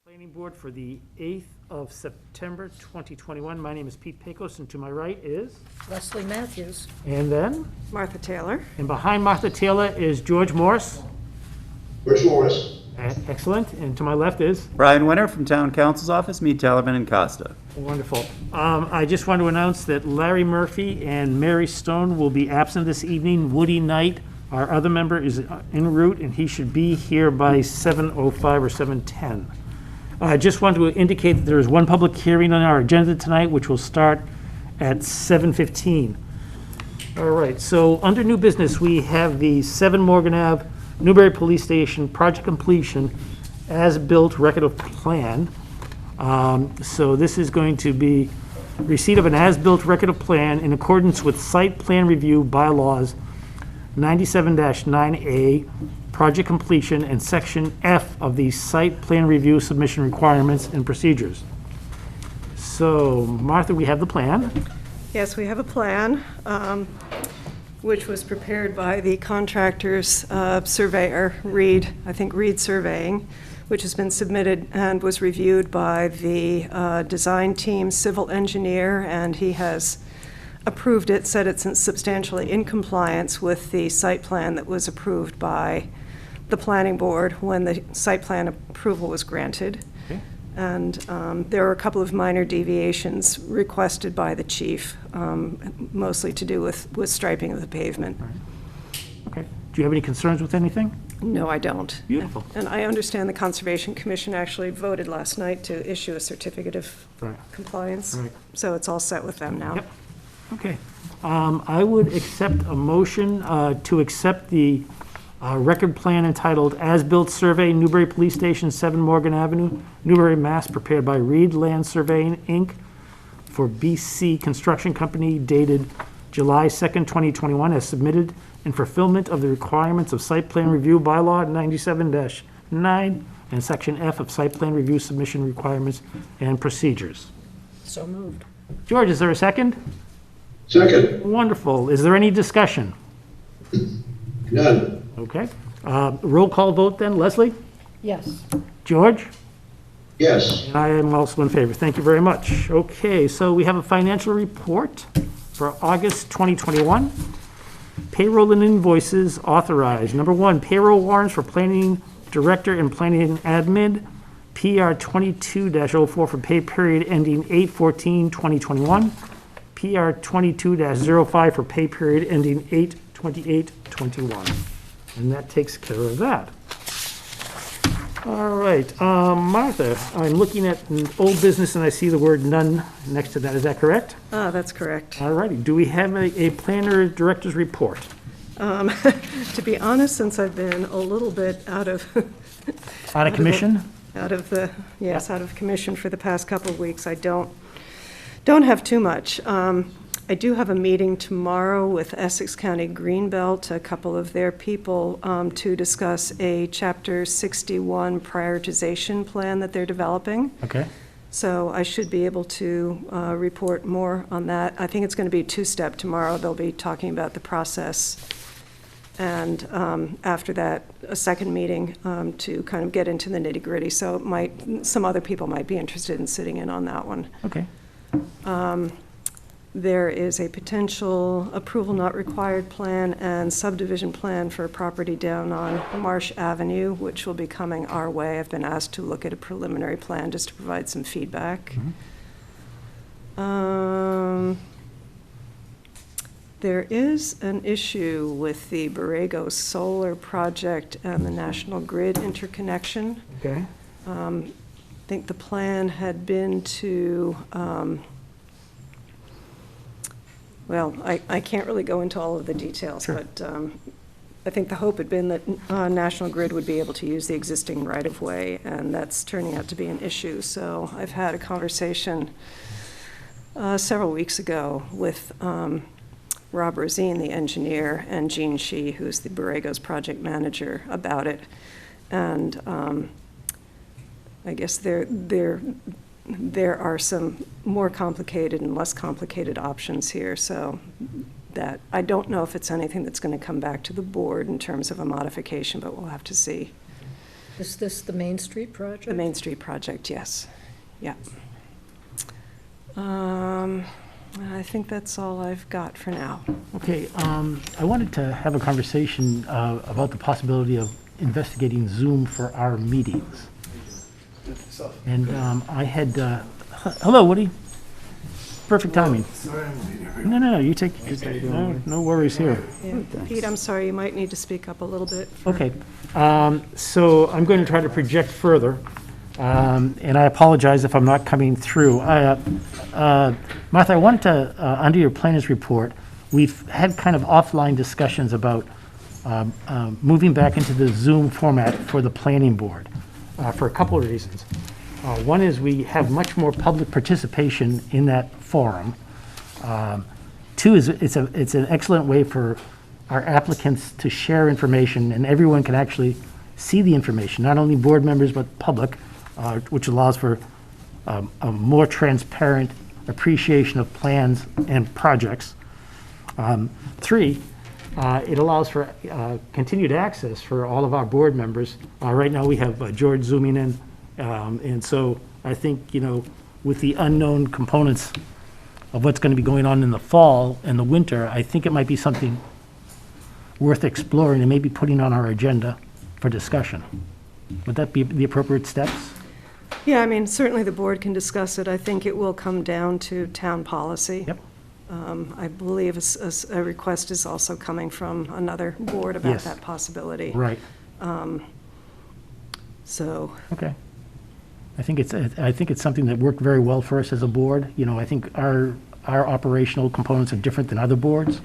Planning Board for the 8th of September, 2021. My name is Pete Pecos, and to my right is, Leslie Matthews. and then, Martha Taylor. and behind Martha Taylor is George Morse. George Morris. Excellent. And to my left is, Brian Winter from Town Council's Office, Mead, Talabin, and Costa. wonderful. I just want to announce that Larry Murphy and Mary Stone will be absent this evening. Woody Knight, our other member, is en route, and he should be here by 7:05 or 7:10. I just want to indicate that there is one public hearing on our agenda tonight, which will start at 7:15. All right, so under new business, we have the 7 Morgan Ave, Newbury Police Station project completion as-built record of plan. So this is going to be receipt of an as-built record of plan in accordance with site plan review bylaws 97-9A, project completion, and section F of the site plan review submission requirements and procedures. So, Martha, we have the plan. Yes, we have a plan, which was prepared by the contractor's surveyor, Reed, I think Reed Surveying, which has been submitted and was reviewed by the design team civil engineer, and he has approved it, said it's substantially in compliance with the site plan that was approved by the planning board when the site plan approval was granted. Okay. And there are a couple of minor deviations requested by the chief, mostly to do with striping of the pavement. Okay. Do you have any concerns with anything? No, I don't. Beautiful. And I understand the Conservation Commission actually voted last night to issue a certificate of Right. compliance. Right. So it's all set with them now. Yep. Okay. I would accept a motion to accept the record plan entitled As-Built Survey, Newbury Police Station, 7 Morgan Avenue, Newbury, Mass., prepared by Reed Land Surveying, Inc. for BC Construction Company, dated July 2nd, 2021, as submitted in fulfillment of the requirements of Site Plan Review Bylaw 97-9 and Section F of Site Plan Review Submission Requirements and Procedures. So moved. George, is there a second? Second. Wonderful. Is there any discussion? None. Okay. Roll call vote then. Leslie? Yes. George? Yes. And I am also in favor. Thank you very much. Okay, so we have a financial report for August 2021. Payroll and invoices authorized. Number 1, payroll warrants for planning director and planning admin, PR 22-04 for pay period ending 8/14/2021, PR 22-05 for pay period ending 8/28/21. And that takes care of that. All right, Martha, I'm looking at old business and I see the word none next to that. Is that correct? That's correct. All righty. Do we have a planner director's report? To be honest, since I've been a little bit out of Out of commission? out of commission for the past couple of weeks, I don't have too much. I do have a meeting tomorrow with Essex County Greenbelt, a couple of their people, to discuss a Chapter 61 prioritization plan that they're developing. Okay. So I should be able to report more on that. I think it's going to be a 2-step tomorrow. They'll be talking about the process. And after that, a second meeting to kind of get into the nitty-gritty. So some other people might be interested in sitting in on that one. Okay. There is a potential approval not required plan and subdivision plan for a property down on Marsh Avenue, which will be coming our way. I've been asked to look at a preliminary plan just to provide some feedback. There is an issue with the Borrego Solar Project and the National Grid interconnection. Okay. I think the plan had been to, well, I can't really go into all of the details, Sure. but I think the hope had been that National Grid would be able to use the existing right-of-way, and that's turning out to be an issue. So I've had a conversation several weeks ago with Rob Rosine, the engineer, and Jean Shee, who's the Borrego's project manager, about it. And I guess there are some more complicated and less complicated options here, so that I don't know if it's anything that's going to come back to the board in terms of a modification, but we'll have to see. Is this the Main Street project? The Main Street project, yes. Yeah. I think that's all I've got for now. Okay, I wanted to have a conversation about the possibility of investigating Zoom for our meetings. And I had, hello, Woody. Perfect timing. No, you take, no worries here. Yeah. Pete, I'm sorry, you might need to speak up a little bit. Okay, so I'm going to try to project further, and I apologize if I'm not coming through. Martha, I wanted to, under your planners report, we've had kind of offline discussions about moving back into the Zoom format for the planning board for a couple of reasons. One is we have much more public participation in that forum. Two is it's an excellent way for our applicants to share information, and everyone can actually see the information, not only board members but public, which allows for a more transparent appreciation of plans and projects. Three, it allows for continued access for all of our board members. Right now, we have George zooming in, and so I think, with the unknown components of what's going to be going on in the fall and the winter, I think it might be something worth exploring and maybe putting on our agenda for discussion. Would that be the appropriate steps? Yeah, I mean, certainly the board can discuss it. I think it will come down to town policy. Yep. I believe a request is also coming from another board about Yes. that possibility. Right. So, Okay. I think it's something that worked very well for us as a board. I think our operational components are different than other boards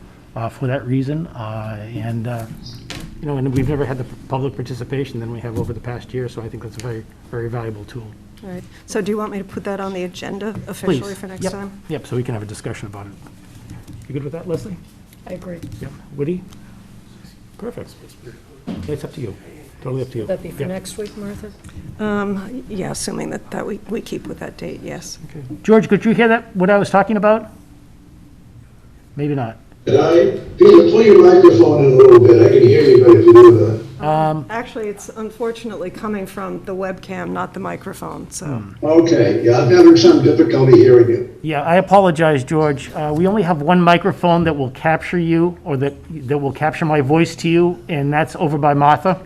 for that reason. And we've never had the public participation than we have over the past year, so I think that's a very, very valuable tool. all right. So do you want me to put that on the agenda officially Please. for next Yep. time? Yep, so we can have a discussion about it. You good with that, Leslie? I agree. Yep. Woody? Perfect. It's up to you. Totally up to you. Would that be for Yep. next week, Martha? Yeah, assuming that we keep with that date, yes. Okay. George, could you hear that, what I was talking about? Maybe not. Can I, Peter, pull your microphone in a little bit, I can hear you, but if you do that. Actually, it's unfortunately coming from the webcam, not the microphone, so. Okay, yeah, I'm having some difficulty hearing you. Yeah, I apologize, George. We only have one microphone that will capture you, or that will capture my voice to you, and that's over by Martha.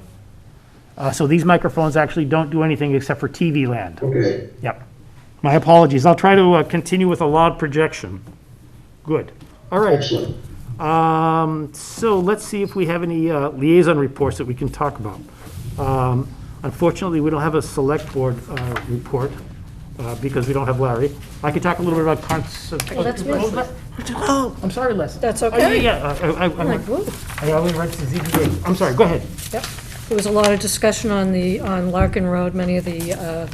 So these microphones actually don't do anything except for TV land. Okay, Yep. My apologies. I'll try to continue with a loud projection. Good. All right. excellent. So let's see if we have any liaison reports that we can talk about. Unfortunately, we don't have a select board report because we don't have Larry. I could talk a little bit about Well, that's Leslie. Oh, I'm sorry, Les. That's Oh, yeah, okay. yeah. I'm like, whoa. I always write to ZBA. I'm sorry, go ahead. Yep. There was a lot of discussion on Larkin Road. Many of the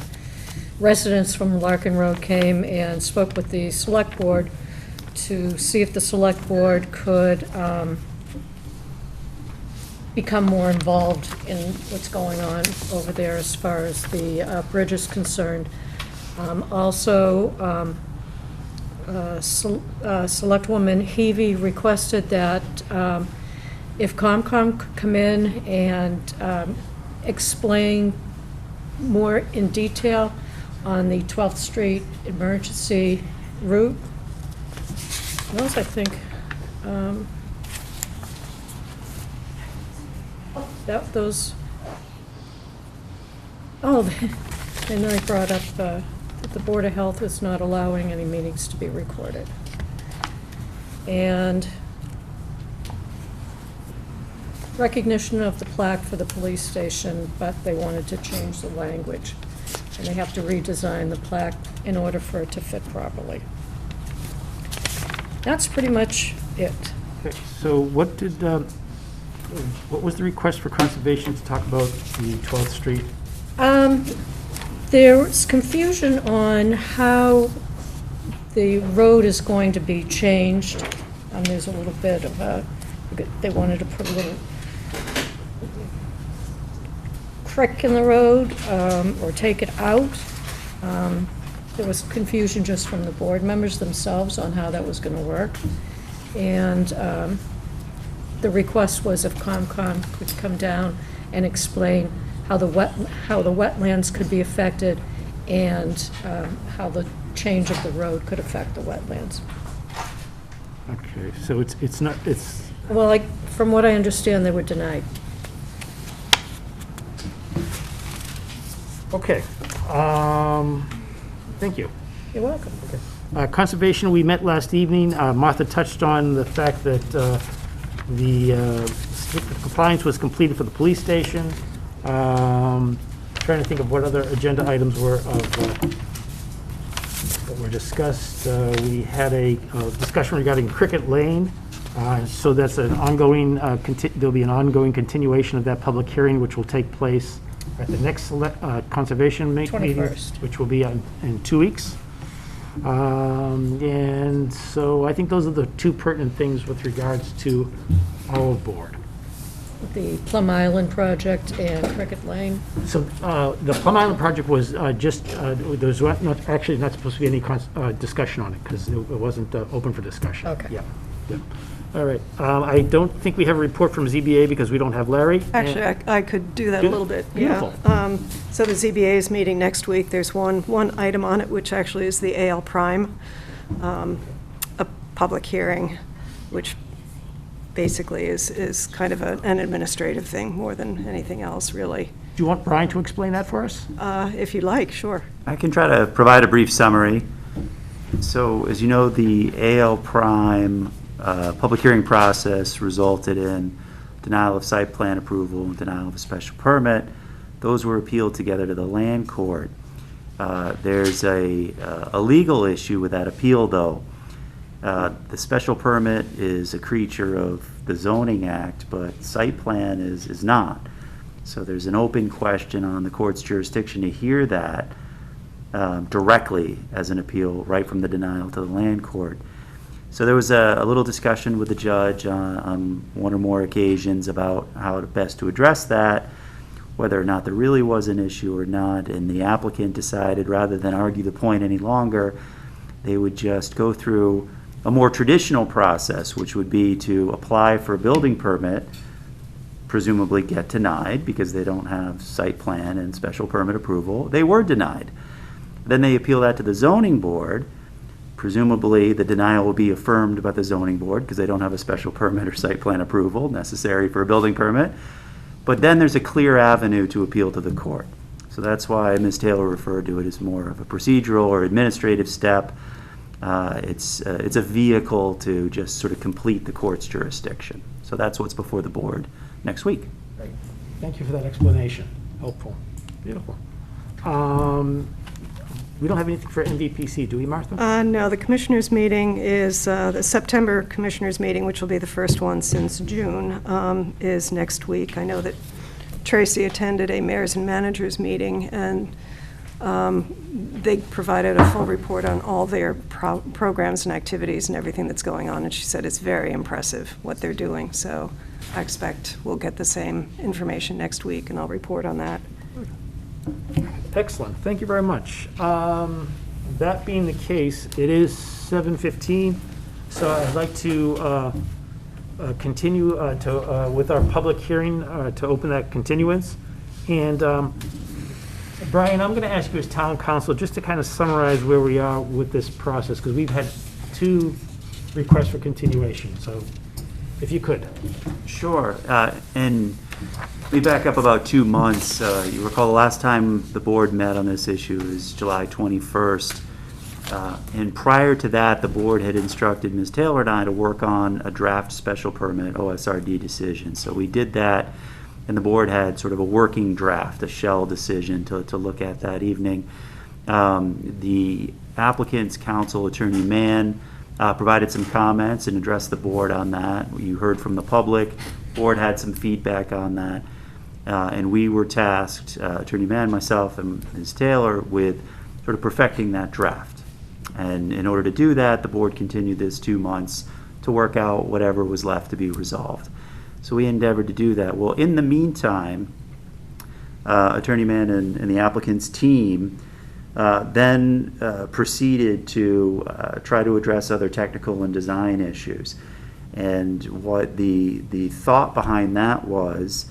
residents from Larkin Road came and spoke with the select board to see if the select board could become more involved in what's going on over there as far as the bridge is concerned. Also, Selectwoman Heavy requested that if COMCOM could come in and explain more in detail on the 12th Street emergency route. Those, I think, and then I brought up that the Board of Health is not allowing any meetings to be recorded. And recognition of the plaque for the police station, but they wanted to change the language. And they have to redesign the plaque in order for it to fit properly. That's pretty much it. Okay, so what was the request for conservation to talk about the 12th Street? There's confusion on how the road is going to be changed. There's a little bit of they wanted to put a little crick in the road, or take it out. There was confusion just from the board members themselves on how that was going to work. And the request was if COMCOM could come down and explain how the wetlands could be affected and how the change of the road could affect the wetlands. Okay, so it's not, it's, Well, like, from what I understand, they were denied. okay. Thank you. You're welcome. Conservation, we met last evening. Martha touched on the fact that the compliance was completed for the police station. Trying to think of what other agenda items were that were discussed. We had a discussion regarding Cricket Lane. So that's an ongoing, there'll be an ongoing continuation of that public hearing, which will take place at the next conservation meeting, 21st. which will be in 2 weeks. And so I think those are the two pertinent things with regards to our board. The Plum Island project and Cricket Lane. So the Plum Island project was there's actually not supposed to be any discussion on it because it wasn't open for discussion. Okay. Yeah. Yeah. All right. I don't think we have a report from ZBA because we don't have Larry. Actually, I could do that a Good. little bit. Yeah. Beautiful. So the ZBA is meeting next week. There's one item on it, which actually is the AL Prime, a public hearing, which basically is kind of an administrative thing more than anything else, really. Do you want Brian to explain that for us? If you like, sure. I can try to provide a brief summary. So, as you know, the AL Prime public hearing process resulted in denial of site plan approval and denial of a special permit. Those were appealed together to the land court. There's a legal issue with that appeal, though. The special permit is a creature of the zoning act, but site plan is not. So there's an open question on the court's jurisdiction to hear that directly as an appeal right from the denial to the land court. So there was a little discussion with the judge on one or more occasions about how best to address that, whether or not there really was an issue or not, and the applicant decided rather than argue the point any longer, they would just go through a more traditional process, which would be to apply for a building permit, presumably get denied because they don't have site plan and special permit approval. They were denied. Then they appeal that to the zoning board. Presumably, the denial will be affirmed by the zoning board because they don't have a special permit or site plan approval necessary for a building permit. But then there's a clear avenue to appeal to the court. So that's why Ms. Taylor referred to it as more of a procedural or administrative step. It's a vehicle to just sort of complete the court's jurisdiction. So that's what's before the board next week. Great. Thank you for that explanation. Helpful. Beautiful. We don't have anything for MVPC, do we, Martha? No, the commissioners' meeting is, the September commissioners' meeting, which will be the first one since June, is next week. I know that Tracy attended a mayors and managers meeting, and they provided a full report on all their programs and activities and everything that's going on, and she said it's very impressive what they're doing. So I expect we'll get the same information next week, and I'll report on that. Excellent, thank you very much. That being the case, it is 7:15, so I'd like to continue with our public hearing to open that continuance. And Brian, I'm going to ask you as town council just to kind of summarize where we are with this process, because we've had 2 requests for continuation, so if you could. Sure, and we back up about 2 months. You recall the last time the board met on this issue is July 21st. And prior to that, the board had instructed Ms. Taylor and I to work on a draft special permit OSRD decision. So we did that, and the board had sort of a working draft, a shell decision to look at that evening. The applicant's counsel, Attorney Mann, provided some comments and addressed the board on that. You heard from the public. Board had some feedback on that. And we were tasked, Attorney Mann, myself, and Ms. Taylor, with sort of perfecting that draft. And in order to do that, the board continued this 2 months to work out whatever was left to be resolved. So we endeavored to do that. Well, in the meantime, Attorney Mann and the applicant's team then proceeded to try to address other technical and design issues. And what the thought behind that was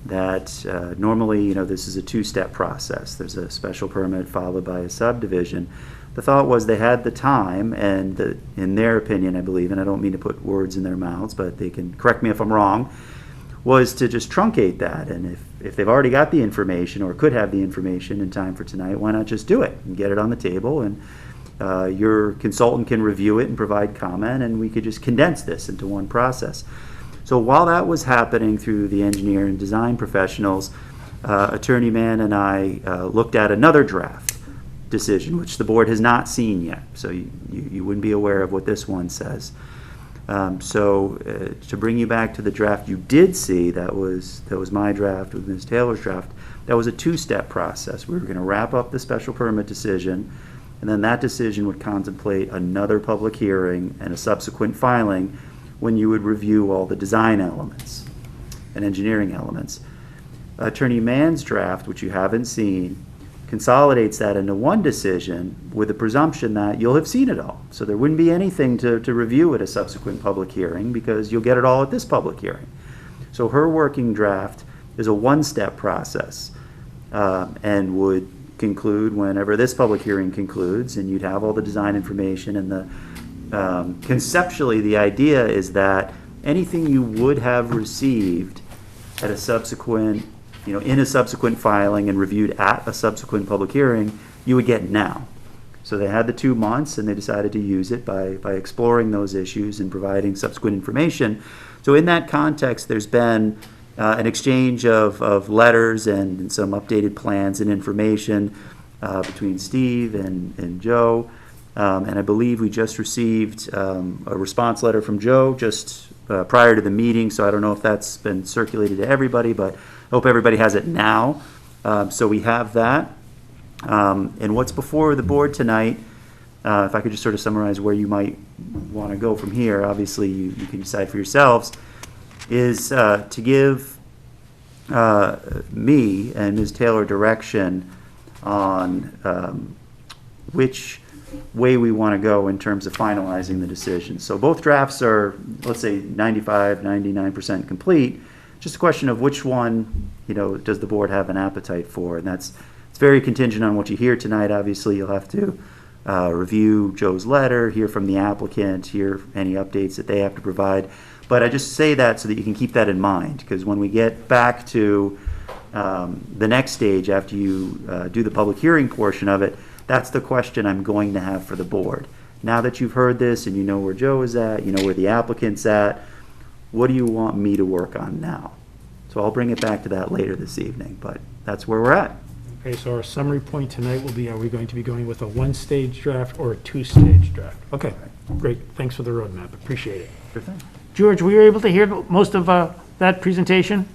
that normally, you know, this is a two-step process. There's a special permit followed by a subdivision. The thought was they had the time, and in their opinion, I believe, and I don't mean to put words in their mouths, but they can correct me if I'm wrong, was to just truncate that. And if they've already got the information or could have the information in time for tonight, why not just do it and get it on the table, and your consultant can review it and provide comment, and we could just condense this into one process. So while that was happening through the engineer and design professionals, Attorney Mann and I looked at another draft decision, which the board has not seen yet. So you wouldn't be aware of what this one says. To bring you back to the draft you did see, that was my draft with Ms. Taylor's draft. That was a two-step process. We were going to wrap up the special permit decision, and then that decision would contemplate another public hearing and a subsequent filing when you would review all the design elements and engineering elements. Attorney Mann's draft, which you haven't seen, consolidates that into one decision with the presumption that you'll have seen it all. So there wouldn't be anything to review at a subsequent public hearing because you'll get it all at this public hearing. So her working draft is a one-step process and would conclude whenever this public hearing concludes, and you'd have all the design information. And conceptually, the idea is that anything you would have received at a subsequent, in a subsequent filing and reviewed at a subsequent public hearing, you would get now. So they had the 2 months, and they decided to use it by exploring those issues and providing subsequent information. So in that context, there's been an exchange of letters and some updated plans and information between Steve and Joe. And I believe we just received a response letter from Joe just prior to the meeting, so I don't know if that's been circulated to everybody, but I hope everybody has it now. So we have that. And what's before the board tonight, if I could just sort of summarize where you might want to go from here, obviously you can decide for yourselves, is to give me and Ms. Taylor direction on which way we want to go in terms of finalizing the decision. So both drafts are, let's say, 95, 99% complete. Just a question of which one, does the board have an appetite for? And it's very contingent on what you hear tonight. Obviously, you'll have to review Joe's letter, hear from the applicant, hear any updates that they have to provide. But I just say that so that you can keep that in mind, because when we get back to the next stage after you do the public hearing portion of it, that's the question I'm going to have for the board. Now that you've heard this and you know where Joe is at, you know where the applicant's at, what do you want me to work on now? So I'll bring it back to that later this evening, but that's where we're at. Okay, so our summary point tonight will be, are we going to be going with a one-stage draft or a two-stage draft? Okay, great. Thanks for the roadmap. Appreciate it. Sure thing. George, were you able to hear most of that presentation?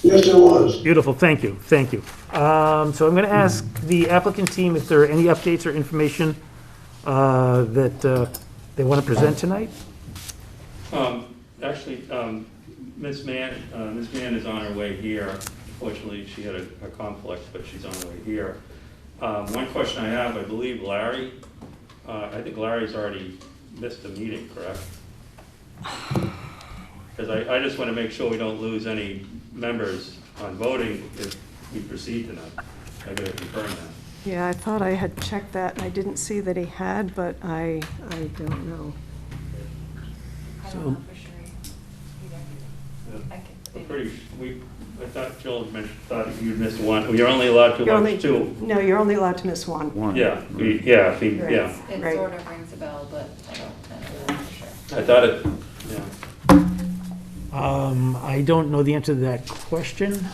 Yes, it was. Beautiful, thank you, thank you. So I'm going to ask the applicant team if there are any updates or information that they want to present tonight. Actually, Ms. Mann is on her way here. Fortunately, she had a conflict, but she's on her way here. One question I have, I believe Larry, I think Larry's already missed the meeting, correct? Because I just want to make sure we don't lose any members on voting if we proceed tonight. I gotta confirm that. Yeah, I thought I had checked that, and I didn't see that he had, but I don't know. I don't know for sure either. I thought Jill thought you'd missed one. You're only allowed to elect two. No, you're only allowed to miss one. One. Yeah, yeah. It Right. sort of rings a bell, but I don't know for sure. I thought it, yeah. I don't know the answer to that question.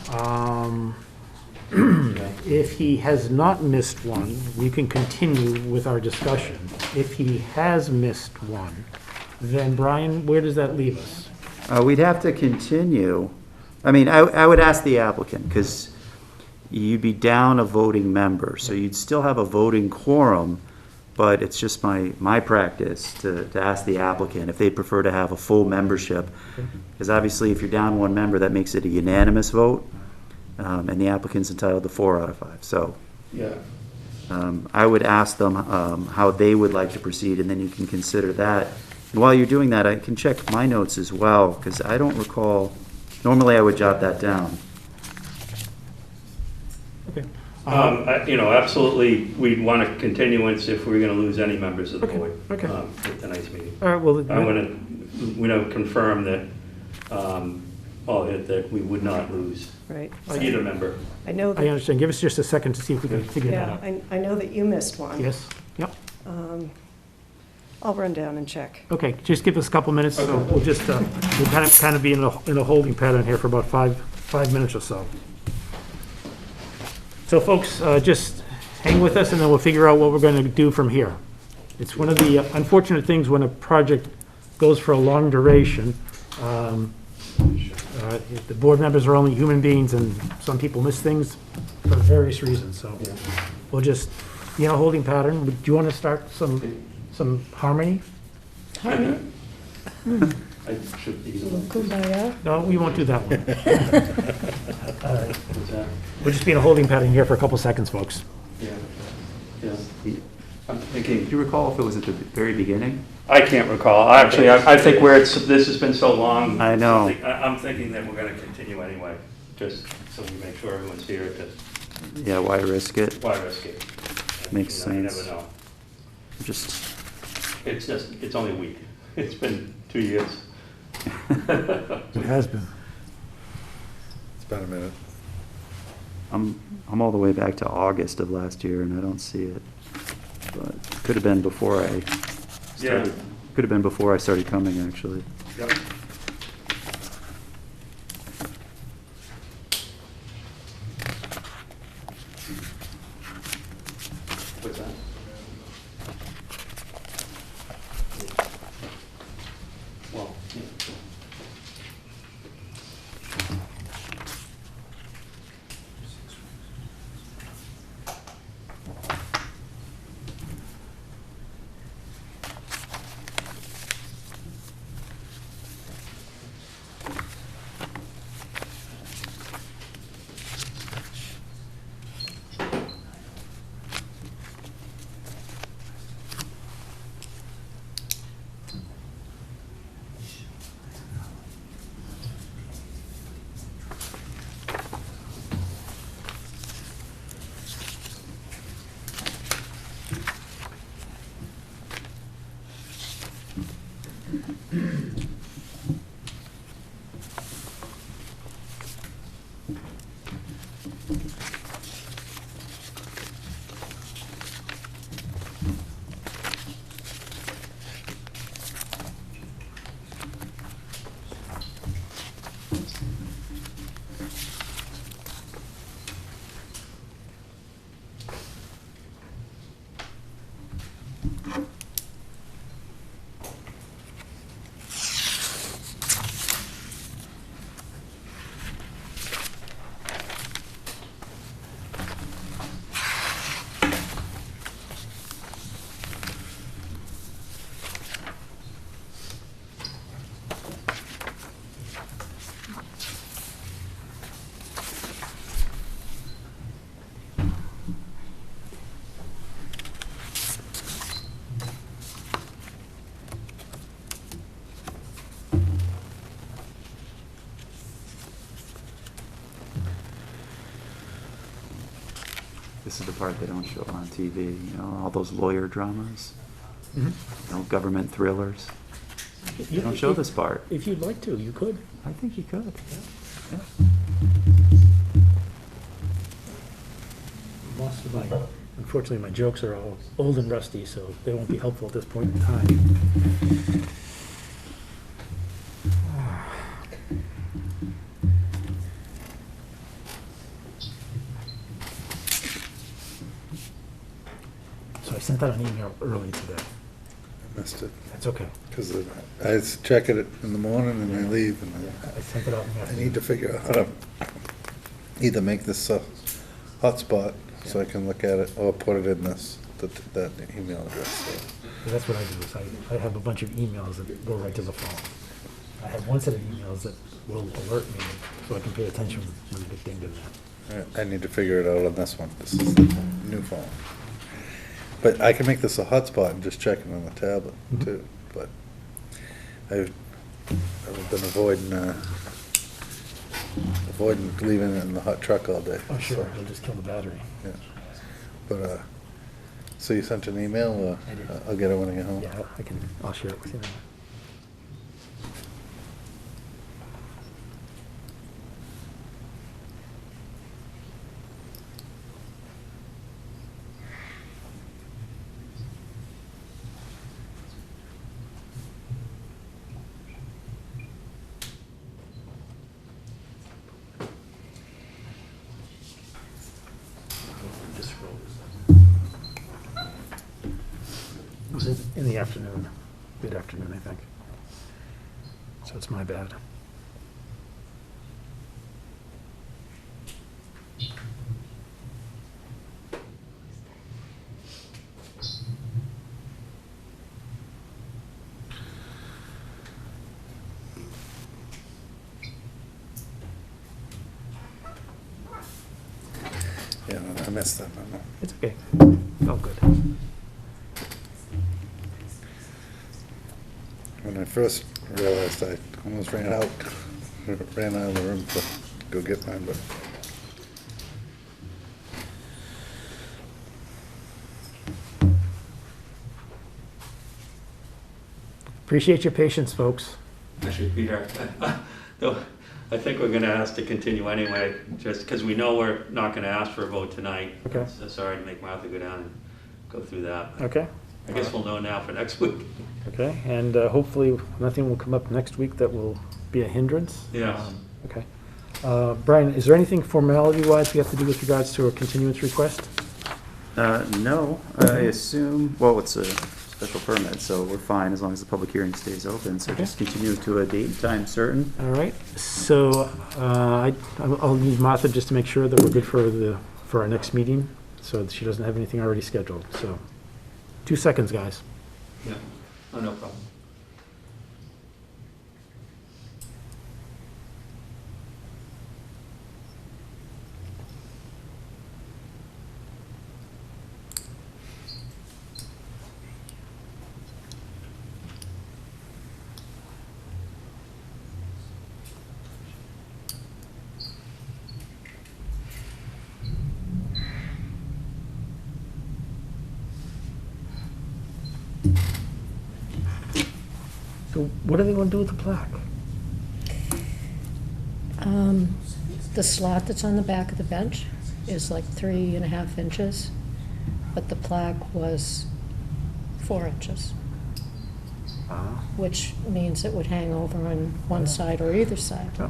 If he has not missed one, we can continue with our discussion. If he has missed one, then Brian, where does that leave us? We'd have to continue. I mean, I would ask the applicant, because you'd be down a voting member, so you'd still have a voting quorum, but it's just my practice to ask the applicant if they'd prefer to have a full membership. Because obviously, if you're down one member, that makes it a unanimous vote, and the applicant's entitled to 4 out of 5. So Yeah. I would ask them how they would like to proceed, and then you can consider that. And while you're doing that, I can check my notes as well, because I don't recall, normally I would jot that down. Okay. Absolutely, we'd want a continuance if we were going to lose any members of the Okay, board. okay. At tonight's meeting. All right, well. I want to confirm that, that we would not lose Right. either member. I know I that, understand. Give us just a second to see if we can figure that yeah, out. I know that you missed one. Yes, yep. I'll run down and check. Okay, just give us a couple minutes, so we'll just, we'll kind of be in a holding pattern here for about five minutes or so. So folks, just hang with us and then we'll figure out what we're going to do from here. It's one of the unfortunate things when a project goes for a long duration. The board members are only human beings and some people miss things for various reasons, so we'll just be in a holding pattern. Do you want to start some harmony? I should be. Kumbaya. No, we won't do that one. What's that? We'll just be in a holding pattern here for a couple seconds, folks. Yeah. I'm thinking. Do you recall if it was at the very beginning? I can't recall. Actually, I think this has been so long. I know. I'm thinking that we're going to continue anyway, just so we make sure everyone's here, because Yeah, why risk it? why risk it? Makes You sense. never know. Just, It's only a week. It's been 2 years. It has been. It's been a minute. I'm all the way back to August of last year and I don't see it. But could have been before I Yeah. started, could have been before I started coming, actually. Yep. What's that? Well, yeah. This is the part they don't show on TV, you know, all those lawyer dramas, Mhm. you know, government thrillers. They don't show this part. If you'd like to, you could. I think you could. Most of unfortunately, my jokes are all old and rusty, so they won't be helpful at this point in time. So I sent out an email early today. I missed it. That's okay. Because I check it in the morning and I leave and I sent it out in the I afternoon. need to figure out how to either make this a hotspot so I can look at it or put it in that email address. So, That's what I do, is I have a bunch of emails that go right to the phone. I have one set of emails that will alert me, so I can pay attention when I get into that. I need to figure it out on this one. This is the new phone. But I can make this a hotspot and just check it on the tablet Mhm. too. But I've been avoiding avoiding leaving it in the hot truck all day. Oh, sure, so, it'll just kill the battery. yeah. But, so you sent an email? I did. I'll get it when I get home. Yeah, I'll share it with you now. It was in the afternoon, mid-afternoon, I think. So it's my bad. Yeah, no, I missed that memo. It's okay. All good. When I first realized I almost ran out of the room to go get mine, but Appreciate your patience, folks. Actually, Peter, though, I think we're gonna ask to continue anyway, just because we know we're not gonna ask for a vote tonight. Okay. So sorry to make Martha go down and go through that. Okay? I guess we'll know now for next week. Okay, and hopefully nothing will come up next week that will be a hindrance. Yes. Okay. Brian, is there anything formality-wise we have to do with regards to a continuance request? No, I assume, well, it's a special permit, so we're fine as long as the public hearing stays open. So Okay. just continue to a date and time certain. All right, so I'll need Martha just to make sure that we're good for our next meeting, so that she doesn't have anything already scheduled, so. 2 seconds, guys. Yeah, oh, no problem. So what are they gonna do with the plaque? The slot that's on the back of the bench is like 3.5 inches, but the plaque was 4 inches, which means it would hang over on one side or either side. Oh.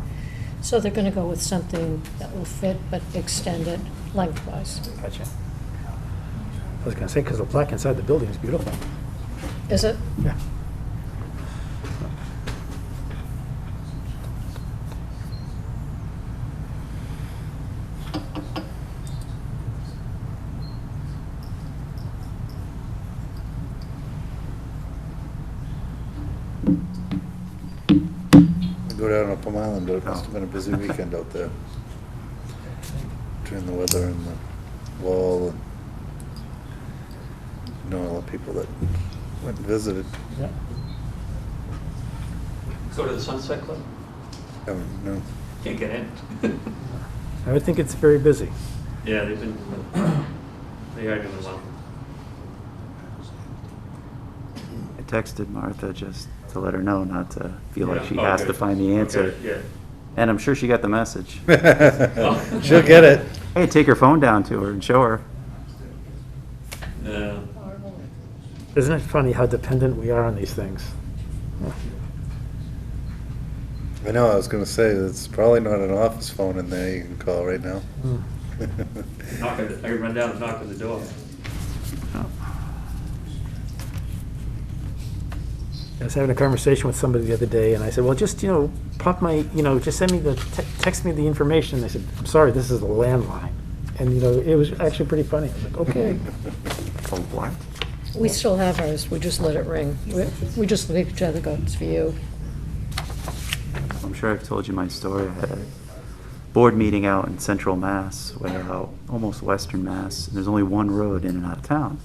So they're gonna go with something that will fit but extend it lengthwise. Gotcha. I was gonna say, because the plaque inside the building is beautiful. Is it? Yeah. I go down to Plum Island, but it must have been a busy weekend out there. Between the weather and the wall and all the people that went and visited. Yeah. Go to the Sunset Club? No. Can't get in. I would think it's very busy. Yeah, they are doing well. I texted Martha just to let her know, not to feel like Yeah. she Oh, has to good. find the answer. Okay, yeah. And I'm sure she got the message. She'll get it. Hey, take her phone down to her and show her. Yeah. Isn't it funny how dependent we are on these things? I know, I was gonna say, it's probably not an office phone in there you can call right now. I run down and knock on the door. I was having a conversation with somebody the other day, and I said, well, just, pop my, just send me text me the information. They said, I'm sorry, this is a landline. And, it was actually pretty funny. I was like, okay. Oh, what? We still have ours, we just let it ring. We just look at each other, go, it's for you. I'm sure I've told you my story. I had a board meeting out in central Mass, almost western Mass, and there's only one road in and out of town.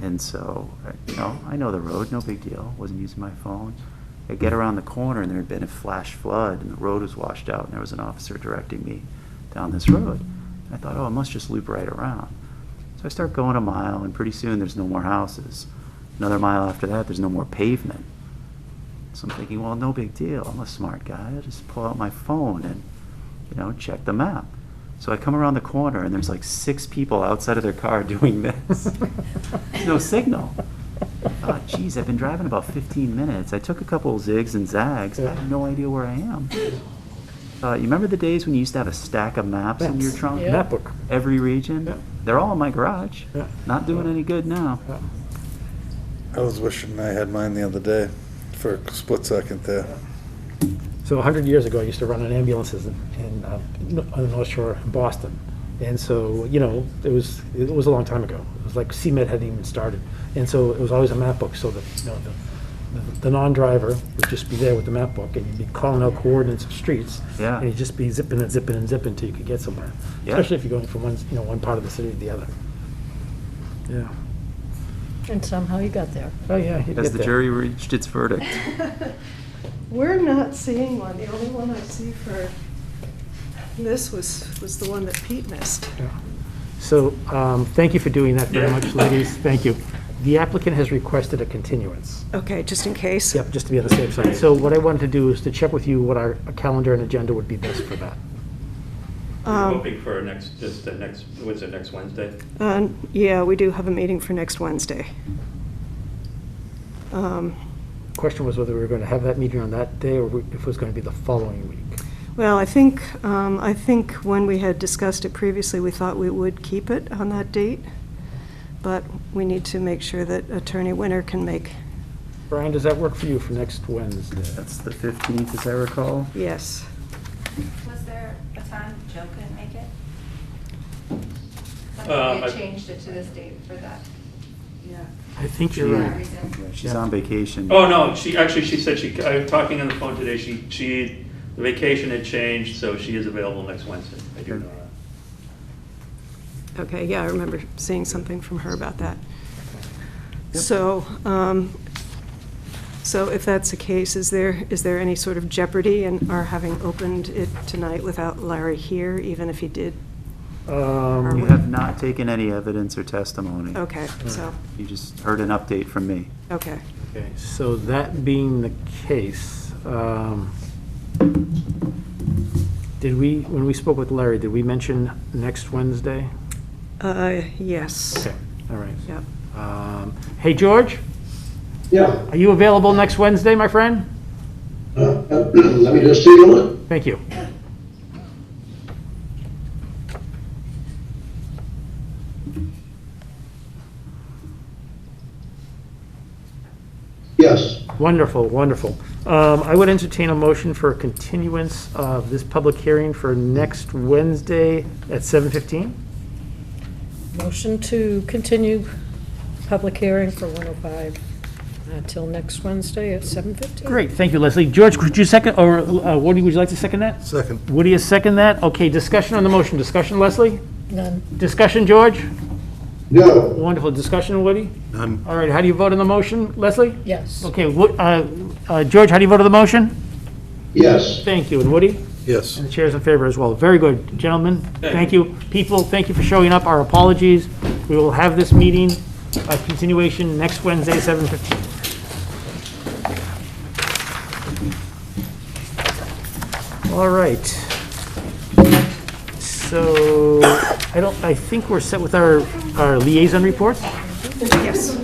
And so, I know the road, no big deal. Wasn't using my phone. I get around the corner and there had been a flash flood and the road was washed out and there was an officer directing me down this road. And I thought, oh, I must just loop right around. So I start going a mile and pretty soon there's no more houses. Another mile after that, there's no more pavement. So I'm thinking, well, no big deal. I'm a smart guy. I just pull out my phone and, check the map. So I come around the corner and there's like 6 people outside of their car doing this. There's no signal. I thought, geez, I've been driving about 15 minutes. I took a couple of zigs and zags. I have no idea where I am. You remember the days when you used to have a stack of maps in your trunk? Yeah. Map book. Every region? Yeah. They're all in my garage. Yeah. Not doing any good now. I was wishing I had mine the other day for a split second there. So 100 years ago, I used to run an ambulances on the North Shore in Boston. And so, it was a long time ago. It was like CMed hadn't even started. And so it was always a map book, so that, the non-driver would just be there with the map book, and you'd be calling out coordinates of streets. Yeah. And you'd just be zipping and zipping and zipping until you could get somewhere. Yeah. Especially if you're going from one part of the city to the other. Yeah. And somehow you got there. Oh, yeah. you'd Has get the there. jury reached its verdict? We're not seeing one. The only one I see for this was the one that Pete missed. So, thank you for doing that very Yeah. much, ladies. Thank you. The applicant has requested a continuance. Okay, just in case. Yep, just to be on the safe side. So what I wanted to do is to check with you what our calendar and agenda would be best for that. We're hoping for next Wednesday? Yeah, we do have a meeting for next Wednesday. Question was whether we were going to have that meeting on that day or if it was going to be the following week. Well, I think when we had discussed it previously, we thought we would keep it on that date, but we need to make sure that Attorney Winter can make, Brian, does that work for you for next Wednesday? That's the 15th, as I recall. yes. Was there a time Joe couldn't make it? I Uh, thought we I- had changed it to this date for that. I think She- you're For that right. reason. She's on vacation. Oh, no, she said talking on the phone today, the vacation had changed, so she is available next Wednesday. I do know that. Okay, yeah, I remember seeing something from her about that. So, so if that's the case, is there any sort of jeopardy in our having opened it tonight without Larry here, even if he did? You have not taken any evidence or testimony. Okay, so, You just heard an update from me. okay. Okay, so that being the case, when we spoke with Larry, did we mention next Wednesday? Yes. Okay, all right. Yep. Hey, George, Yeah, are you available next Wednesday, my friend? let me just take a look. Thank you. Yes, Wonderful, wonderful. I would entertain a motion for a continuance of this public hearing for next Wednesday at 7:15. Motion to continue public hearing for 105 until next Wednesday at 7:15. Great, thank you, Leslie. George, could you second, or Woody, would you like to second that? Second. Woody is second that? Okay, discussion on the motion. Discussion, Leslie? None. Discussion, George? no, Wonderful. Discussion, Woody? None. All right, how do you vote on the motion, Leslie? Yes. Okay, George, how do you vote on the motion? yes. Thank you. And Woody? Yes. And the chair's in favor as well. Very good, gentlemen. Thank you. People, thank you for showing up. Our apologies. We will have this meeting, continuation next Wednesday, 7:15. All right. So, I think we're set with our liaison reports. Yes.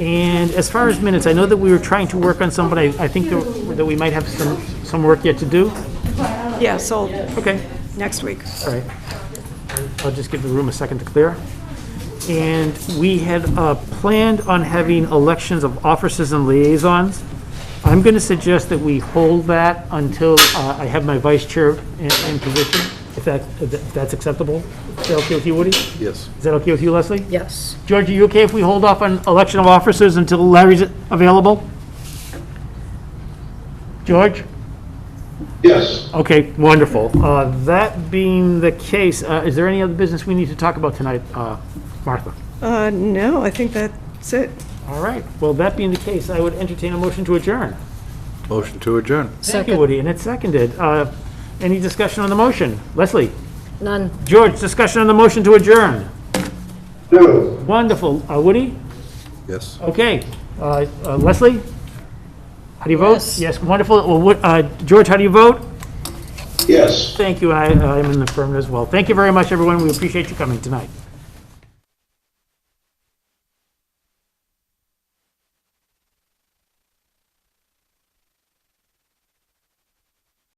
And as far as minutes, I know that we were trying to work on some, but I think that we might have some work yet to do. Yeah, so Okay. next week. All right. I'll just give the room a second to clear. And we had planned on having elections of officers and liaisons. I'm going to suggest that we hold that until I have my vice chair in position, if that's acceptable. Is that okay with you, Woody? Yes. Is that okay with you, Leslie? Yes. George, are you okay if we hold off on election of officers until Larry's available? George? Yes. Okay, wonderful. That being the case, is there any other business we need to talk about tonight, Martha? No, I think that's it. All right, well, that being the case, I would entertain a motion to adjourn. Motion to adjourn. Thank you, Second. Woody, and it's seconded. Any discussion on the motion? Leslie? None. George, discussion on the motion to adjourn? No, Wonderful. Woody? Yes. Okay. Leslie? How do you vote? Yes. Yes, wonderful. Well, George, how do you vote? yes. Thank you. I'm in the affirmative as well. Thank you very much, everyone. We appreciate you coming tonight.